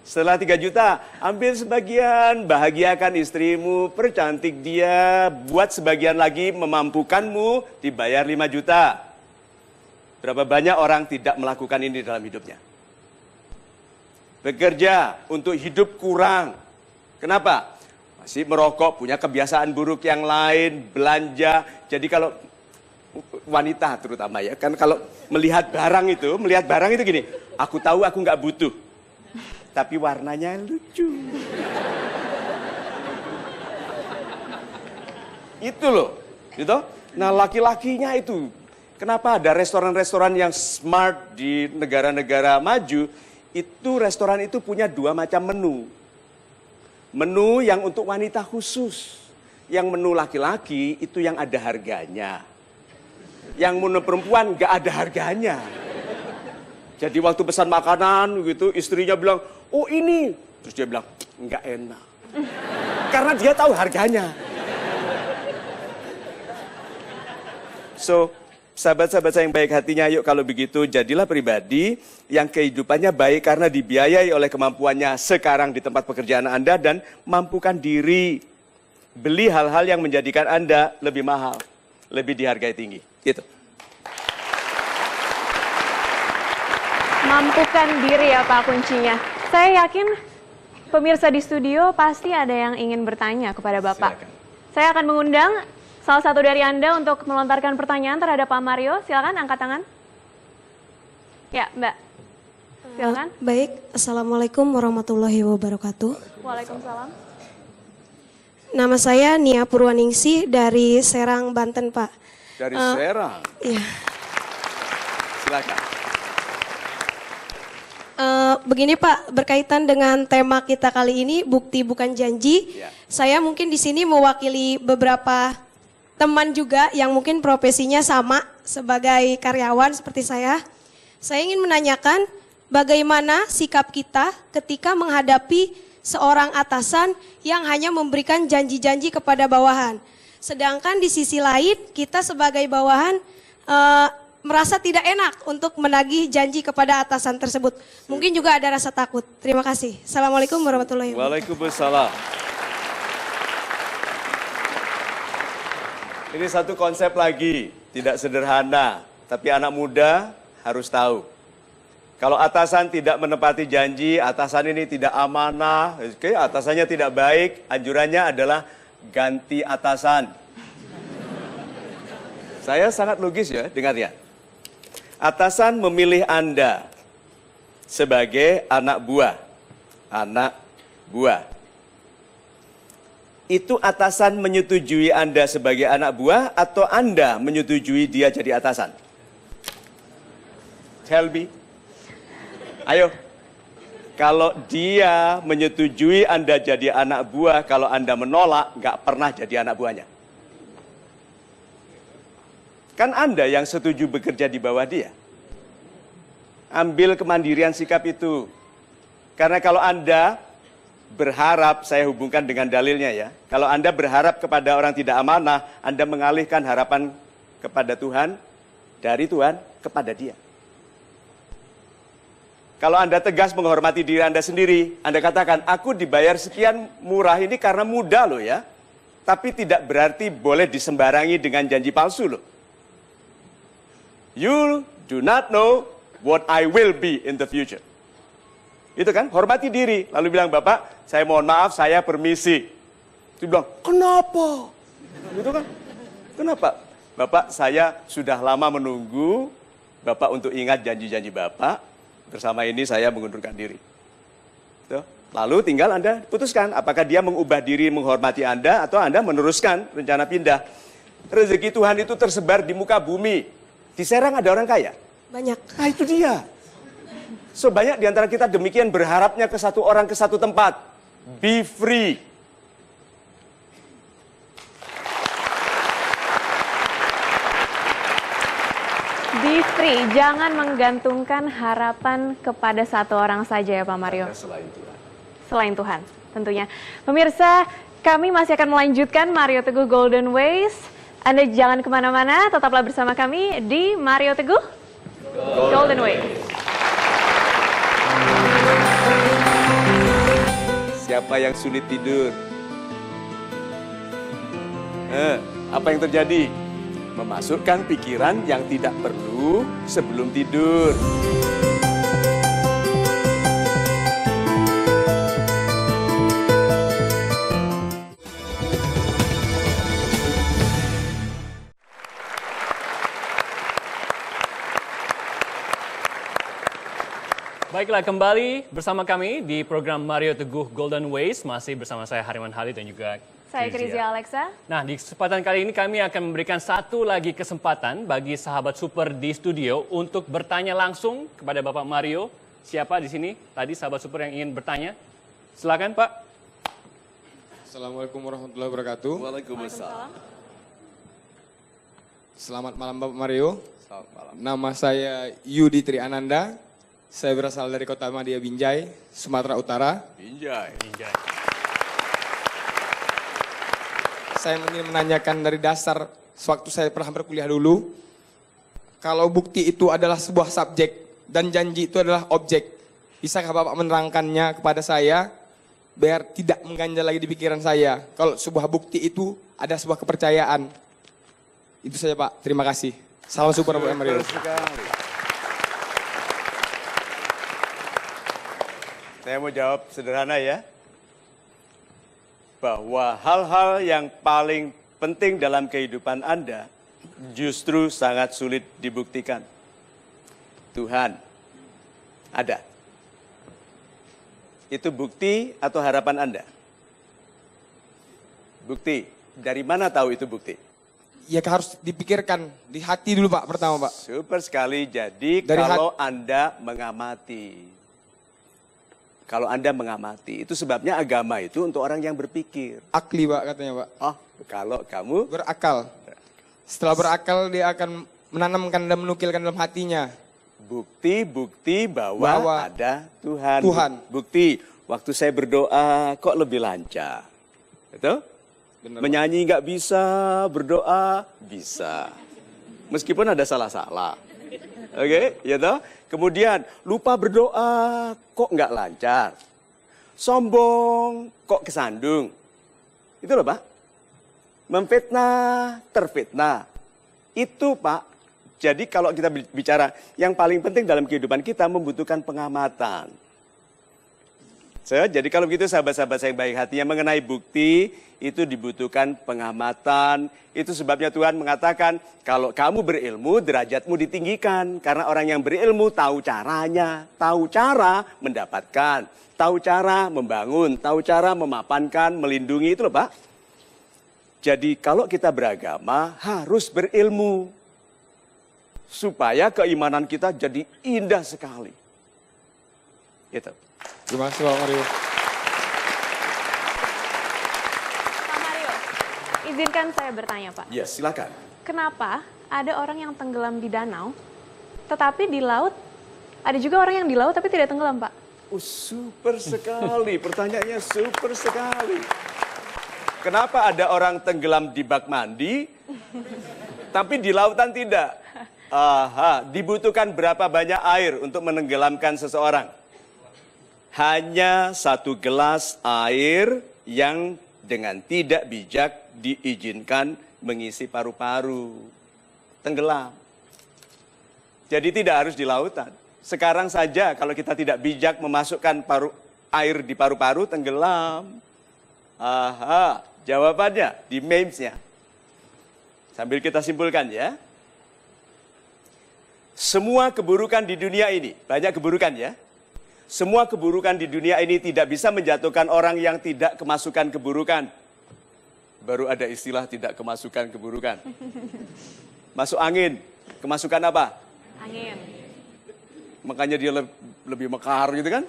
Setelah 3 juta, ambil sebagian, bahagiakan istrimu, percantik dia, buat sebagian lagi memampukanmu, dibayar 5 juta. Berapa banyak orang tidak melakukan ini dalam hidupnya? Bekerja untuk hidup kurang. Kenapa? Masih merokok, punya kebiasaan buruk yang lain, belanja. Jadi kalau wanita terutama ya, kan kalau melihat barang itu gini, aku tahu aku nggak butuh. Tapi warnanya lucu. Itu loh, gitu. Nah laki-lakinya itu, kenapa ada restoran-restoran yang smart di negara-negara maju, itu restoran itu punya 2 macam menu. Menu yang untuk wanita khusus. Yang menu laki-laki itu yang ada harganya. Yang menu perempuan nggak ada harganya. Jadi waktu pesan makanan gitu, istrinya bilang, oh ini. Terus dia bilang, nggak enak. Karena dia tahu harganya. So, sahabat-sahabat saya yang baik hatinya, yuk kalau begitu jadilah pribadi yang kehidupannya baik karena dibiayai oleh kemampuannya sekarang di tempat pekerjaan Anda dan mampukan diri beli hal-hal yang menjadikan Anda lebih mahal, lebih dihargai tinggi. Gitu. Mampukan diri ya Pak kuncinya. Saya yakin pemirsa di studio pasti ada yang ingin bertanya kepada Bapak. Silakan. Saya akan mengundang salah satu dari Anda untuk melontarkan pertanyaan terhadap Pak Mario. Silakan angkat tangan. Ya, Mbak. Silakan. Baik, Assalamualaikum warahmatullahi wabarakatuh. Waalaikumsalam. Nama saya Nia Purwaningsih dari Serang, Banten, Pak. Dari Serang. Iya. Silakan. Begini Pak, berkaitan dengan tema kita kali ini, bukti bukan janji. Ya. Saya mungkin di sini mewakili beberapa teman juga yang mungkin profesinya sama sebagai karyawan seperti saya. Saya ingin menanyakan bagaimana sikap kita ketika menghadapi seorang atasan yang hanya memberikan janji-janji kepada bawahan. Sedangkan di sisi lain kita sebagai bawahan merasa tidak enak untuk menagih janji kepada atasan tersebut. Mungkin juga ada rasa takut. Terima kasih. Assalamualaikum warahmatullahi wabarakatuh. Waalaikumsalam. Ini satu konsep lagi, tidak sederhana, tapi anak muda harus tahu. Kalau atasan tidak menepati janji, atasan ini tidak amanah, oke, atasannya tidak baik, anjurannya adalah ganti atasan. Saya sangat logis ya, dengar ya. Atasan memilih Anda sebagai anak buah. Anak buah. Itu atasan menyetujui Anda sebagai anak buah atau Anda menyetujui dia jadi atasan? Tell me. Ayo. Kalau dia menyetujui Anda jadi anak buah, kalau Anda menolak, nggak pernah jadi anak buahnya. Kan Anda yang setuju bekerja di bawah dia. Ambil kemandirian sikap itu. Karena kalau Anda berharap, saya hubungkan dengan dalilnya ya. Kalau Anda berharap kepada orang tidak amanah, Anda mengalihkan harapan kepada Tuhan, dari Tuhan kepada dia. Kalau Anda tegas menghormati diri Anda sendiri, Anda katakan, aku dibayar sekian murah ini karena muda loh ya. Tapi tidak berarti boleh disembarangi dengan janji palsu loh. You do not know what I will be in the future. Itu kan, hormati diri. Lalu bilang, Bapak, saya mohon maaf, saya permisi. Dia bilang, kenapa? Gitu kan? Kenapa? Bapak, saya sudah lama menunggu Bapak untuk ingat janji-janji Bapak. Bersama ini saya mengundurkan diri. Tuh. Lalu tinggal Anda putuskan, apakah dia mengubah diri menghormati Anda, atau Anda meneruskan rencana pindah. Rezeki Tuhan itu tersebar di muka bumi. Di Serang ada orang kaya? Banyak. Nah itu dia. So banyak di antara kita demikian berharapnya ke satu orang, ke satu tempat. Be free. Be free, jangan menggantungkan harapan kepada satu orang saja ya Pak Mario. Selain Tuhan. Selain Tuhan, tentunya. Pemirsa, kami masih akan melanjutkan Mario Teguh Golden Ways. Anda jangan kemana-mana, tetaplah bersama kami di Mario Teguh Golden Ways. Siapa yang sulit tidur? Apa yang terjadi? Memasukkan pikiran yang tidak perlu sebelum tidur. Baiklah, kembali bersama kami di program Mario Teguh Golden Ways. Masih bersama saya Hariman Halid dan juga Saya Krizia Alexa. Nah, di kesempatan kali ini kami akan memberikan satu lagi kesempatan bagi sahabat super di studio untuk bertanya langsung kepada Bapak Mario siapa di sini tadi sahabat super yang ingin bertanya? Silakan Pak. Assalamualaikum warahmatullahi wabarakatuh. Waalaikumsalam. Selamat malam Bapak Mario. Selamat malam. Nama saya Yudi Triananda. Saya berasal dari Kota Madia Binjai, Sumatera Utara. Binjai. Saya ingin menanyakan dari dasar sewaktu saya pernah berkuliah dulu. Kalau bukti itu adalah sebuah subjek dan janji itu adalah objek. Bisakah Bapak menerangkannya kepada saya biar tidak mengganjal lagi di pikiran saya. Kalau sebuah bukti itu ada sebuah kepercayaan. Itu saja Pak, terima kasih. Salam super Bapak Mario. Sekali. Saya mau jawab sederhana ya. Bahwa hal-hal yang paling penting dalam kehidupan Anda justru sangat sulit dibuktikan. Tuhan ada. Itu bukti atau harapan Anda? Bukti. Dari mana tahu itu bukti? Ya harus dipikirkan di hati dulu Pak pertama Pak. Super sekali. Jadi Dari kalau Anda mengamati. Kalau Anda mengamati, itu sebabnya agama itu untuk orang yang berpikir. Akli Pak katanya Pak. Oh, kalau kamu berakal. Setelah berakal dia akan menanamkan dan menukilkan dalam hatinya. Bukti-bukti bahwa ada Tuhan. Bukti, waktu saya berdoa kok lebih lancar. Betul? Benar, menyanyi nggak bisa, berdoa bisa. Meskipun ada salah-salah. Oke, ya toh? Kemudian lupa berdoa, kok nggak lancar. Sombong, kok kesandung. Itu loh Pak. Memfitnah, terfitnah. Itu Pak. Jadi kalau kita bicara yang paling penting dalam kehidupan kita membutuhkan pengamatan. Jadi kalau begitu sahabat-sahabat saya yang baik hatinya mengenai bukti itu dibutuhkan pengamatan. Itu sebabnya Tuhan mengatakan kalau kamu berilmu derajatmu ditinggikan. Karena orang yang berilmu tahu caranya, tahu cara mendapatkan, tahu cara membangun, tahu cara memapankan, melindungi itu loh Pak. Jadi kalau kita beragama harus berilmu. Supaya keimanan kita jadi indah sekali. Gitu. Terima kasih Pak Mario. Pak Mario, izinkan saya bertanya Pak. Ya silakan. Kenapa ada orang yang tenggelam di danau, tetapi di laut, ada juga orang yang di laut tapi tidak tenggelam Pak? Oh super sekali, pertanyaannya super sekali. Kenapa ada orang tenggelam di bak mandi, tapi di lautan tidak? Aha, dibutuhkan berapa banyak air untuk menenggelamkan seseorang? Hanya 1 gelas air yang dengan tidak bijak diizinkan mengisi paru-paru. Tenggelam. Jadi tidak harus di lautan. Sekarang saja kalau kita tidak bijak memasukkan air di paru-paru, tenggelam. Aha, jawabannya di memesnya. Sambil kita simpulkan ya. Semua keburukan di dunia ini, banyak keburukan ya. Semua keburukan di dunia ini tidak bisa menjatuhkan orang yang tidak kemasukan keburukan. Baru ada istilah tidak kemasukan keburukan. Masuk angin, kemasukan apa? Angin. Makanya dia lebih mekar gitu kan.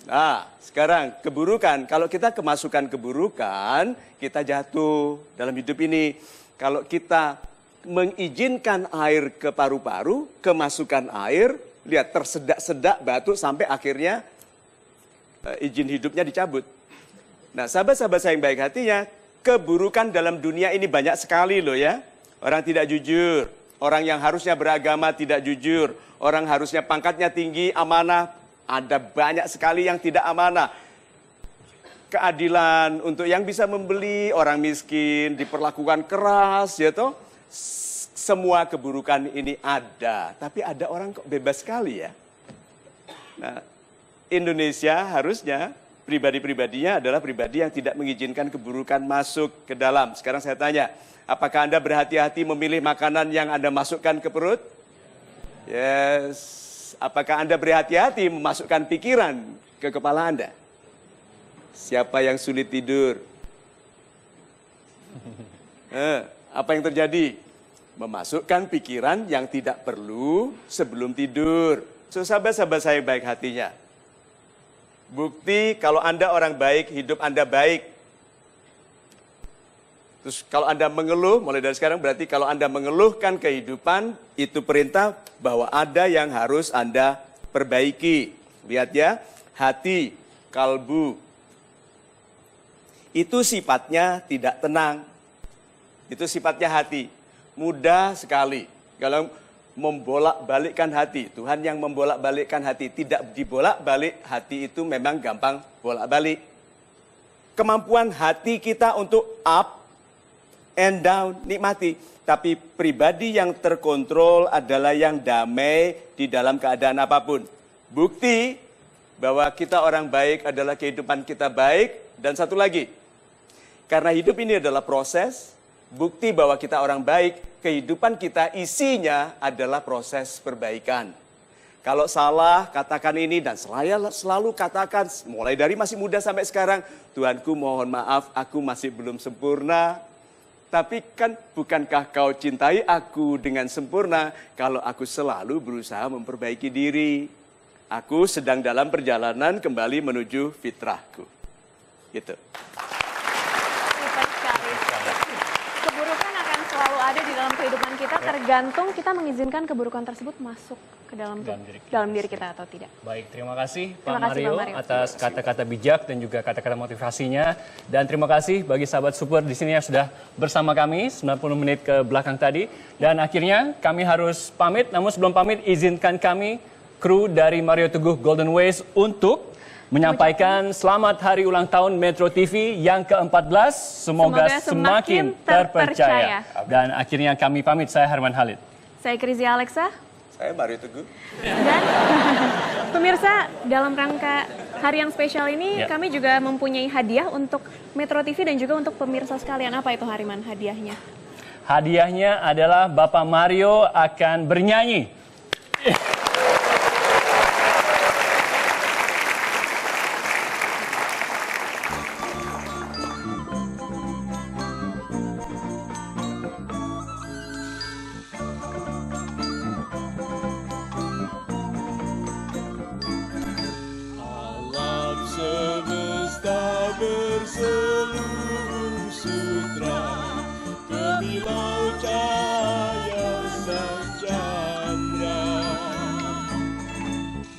Nah, sekarang keburukan, kalau kita kemasukan keburukan, kita jatuh dalam hidup ini. Kalau kita mengizinkan air ke paru-paru, kemasukan air, lihat tersedak-sedak batuk sampai akhirnya izin hidupnya dicabut. Nah sahabat-sahabat saya yang baik hatinya, keburukan dalam dunia ini banyak sekali loh ya. Orang tidak jujur, orang yang harusnya beragama tidak jujur, orang harusnya pangkatnya tinggi, amanah, ada banyak sekali yang tidak amanah. Keadilan untuk yang bisa membeli, orang miskin diperlakukan keras ya toh. Semua keburukan ini ada, tapi ada orang kok bebas sekali ya. Nah, Indonesia harusnya pribadi-pribadinya adalah pribadi yang tidak mengizinkan keburukan masuk ke dalam. Sekarang saya tanya, apakah Anda berhati-hati memilih makanan yang Anda masukkan ke perut? Yes. Apakah Anda berhati-hati memasukkan pikiran ke kepala Anda? Siapa yang sulit tidur? Apa yang terjadi? Memasukkan pikiran yang tidak perlu sebelum tidur. So, sahabat-sahabat saya baik hatinya. Bukti kalau Anda orang baik, hidup Anda baik. Terus kalau Anda mengeluh, mulai dari sekarang berarti kalau Anda mengeluhkan kehidupan, itu perintah bahwa ada yang harus Anda perbaiki. Lihat ya, hati, kalbu. Itu sifatnya tidak tenang. Itu sifatnya hati. Mudah sekali. Kalau membolak-balikkan hati. Tuhan yang membolak-balikkan hati. Tidak dibolak-balik hati itu memang gampang bolak-balik. Kemampuan hati kita untuk up and down, nikmati. Tapi pribadi yang terkontrol adalah yang damai di dalam keadaan apapun. Bukti bahwa kita orang baik adalah kehidupan kita baik. Dan satu lagi, karena hidup ini adalah proses, bukti bahwa kita orang baik, kehidupan kita isinya adalah proses perbaikan. Kalau salah, katakan ini dan selalu katakan, mulai dari masih muda sampai sekarang, Tuhanku mohon maaf, aku masih belum sempurna. Tapi kan bukankah kau cintai aku dengan sempurna kalau aku selalu berusaha memperbaiki diri. Aku sedang dalam perjalanan kembali menuju fitrahku. Gitu. Keburukan akan selalu ada di dalam kehidupan kita, tergantung kita mengizinkan keburukan tersebut masuk ke dalam diri kita atau tidak. Baik, terima kasih Terima Pak kasih, Mario Pak Mario. atas kata-kata bijak dan juga kata-kata motivasinya. Dan terima kasih bagi sahabat Super di sini yang sudah bersama kami 90 menit ke belakang tadi. Dan akhirnya kami harus pamit, namun sebelum pamit izinkan kami, kru dari Mario Teguh Golden Ways untuk menyampaikan selamat hari ulang tahun Metro TV yang ke-14. Semoga semakin terpercaya. Dan akhirnya kami pamit, saya Harman Halid. Saya Krizia Alexa. Saya Mario Teguh. Dan pemirsa, dalam rangka hari yang spesial ini, kami juga mempunyai hadiah untuk Metro TV dan juga untuk pemirsa sekalian. Apa itu, Hariman, hadiahnya? Hadiahnya adalah Bapak Mario akan bernyanyi. Semesta berseluruh sutra, kemilau cahaya sang chandra,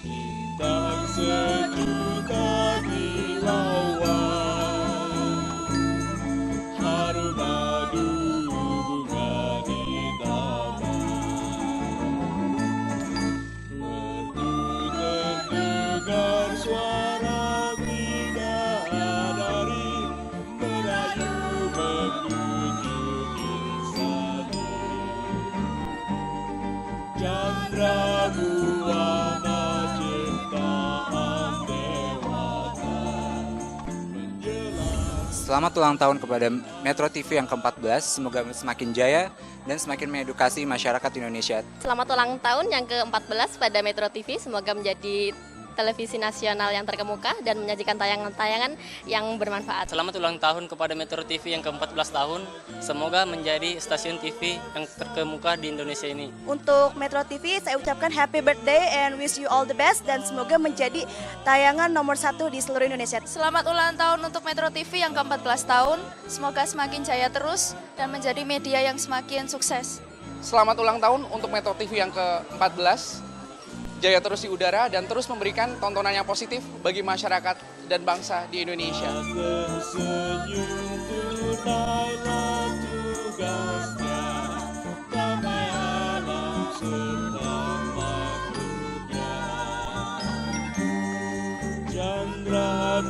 bintang sejuta kilauan, harum madu bunga di taman, merdu terdengar suara chandra buana ciptaan dewata menjelang. Selamat ulang tahun kepada Metro TV yang ke-14, semoga semakin jaya dan semakin mengedukasi masyarakat Indonesia. Selamat ulang tahun yang ke-14 pada Metro TV, semoga menjadi televisi nasional yang terkemuka dan menyajikan tayangan-tayangan yang bermanfaat. Selamat ulang tahun kepada Metro TV yang ke-14 tahun. Semoga menjadi stasiun TV yang terkemuka di Indonesia ini. Untuk Metro TV, saya ucapkan happy birthday and wish you all the best dan semoga menjadi tayangan nomor 1 di seluruh Indonesia. Selamat ulang tahun untuk Metro TV yang ke-14 tahun. Semoga semakin jaya terus dan menjadi media yang semakin sukses. Selamat ulang tahun untuk Metro TV yang ke-14. Jaya terus di udara dan terus memberikan tontonan yang positif bagi masyarakat dan bangsa di Indonesia. Chandra